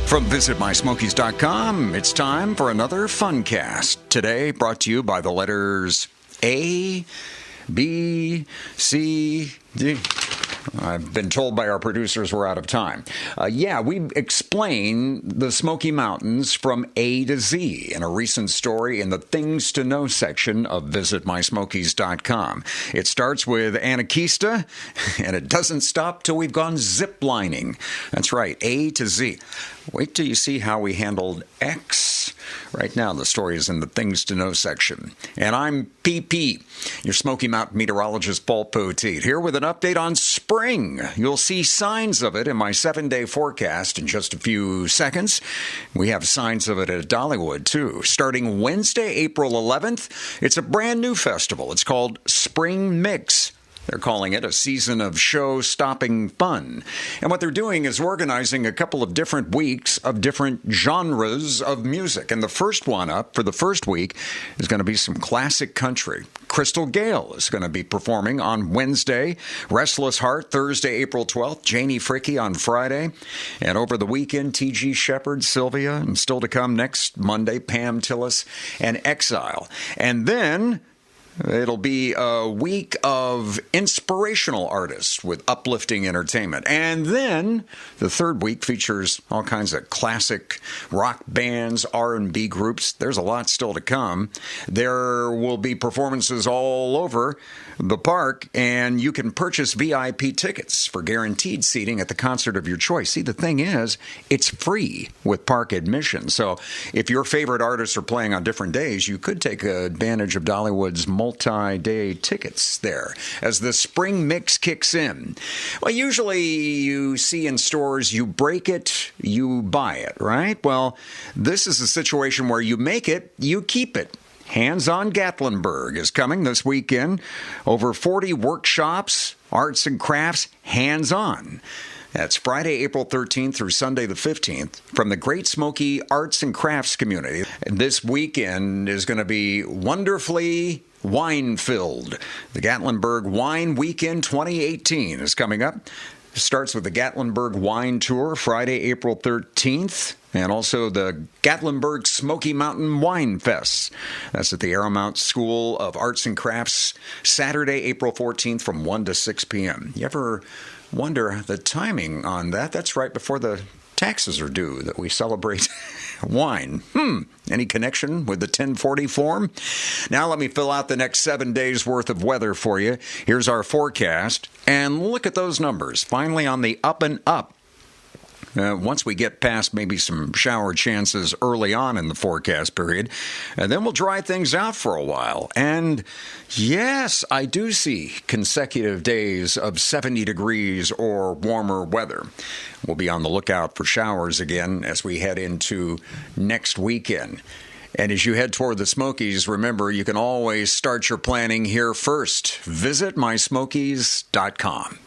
From visitmysmokies.com, it's time for another Funcast. Today, brought to you by the letters A, B, C, D. I've been told by our producers we're out of time. We explain the Smoky Mountains from A to Z in a recent story in the Things to Know section of visitmysmokies.com. It starts with Anarchista, and it doesn't stop till we've gone zip-lining. That's right, A to Z. Wait till you see how we handled X. Right now, the story is in the Things to Know section. And I'm PP, your Smoky Mountain meteorologist, Paul Poteet, here with an update on spring. You'll see signs of it in my 7-day forecast in just a few seconds. We have signs of it at Dollywood, too. Starting Wednesday, April 11th, it's a brand new festival. It's called Spring Mix. They're calling it a season of show-stopping fun. And what they're doing is organizing a couple of different weeks of different genres of music. And the first one up for the first week is going to be some classic country. Crystal Gale is going to be performing on Wednesday. Restless Heart, Thursday, April 12th. Janie Fricke on Friday. And over the weekend, T.G. Shepherd, Sylvia, and still to come next Monday, Pam Tillis and Exile. And then it'll be a week of inspirational artists with uplifting entertainment. And then the third week features all kinds of classic rock bands, R&B groups. There's a lot still to come. There will be performances all over the park, and you can purchase VIP tickets for guaranteed seating at the concert of your choice. See, the thing is, it's free with park admission. So if your favorite artists are playing on different days, you could take advantage of Dollywood's multi-day tickets there as the spring mix kicks in. Well, usually you see in stores, you break it, you buy it, right? Well, this is a situation where you make it, you keep it. Hands on Gatlinburg is coming this weekend. Over 40 workshops, arts and crafts, hands-on. That's Friday, April 13th through Sunday the 15th from the Great Smoky Arts and Crafts community. This weekend is going to be wonderfully wine-filled. The Gatlinburg Wine Weekend 2018 is coming up. It starts with the Gatlinburg Wine Tour, Friday, April 13th. And also the Gatlinburg Smoky Mountain Wine Fest. That's at the Aramount School of Arts and Crafts, Saturday, April 14th from 1 to 6 p.m. You ever wonder the timing on that? That's right before the taxes are due that we celebrate wine. Any connection with the 1040 form? Now let me fill out the next 7 days worth of weather for you. Here's our forecast. And look at those numbers. Finally on the up and up. Once we get past maybe some shower chances early on in the forecast period, and then we'll dry things out for a while. And yes, I do see consecutive days of 70 degrees or warmer weather. We'll be on the lookout for showers again as we head into next weekend. And as you head toward the Smokies, remember, you can always start your planning here first. Visit mysmokies.com.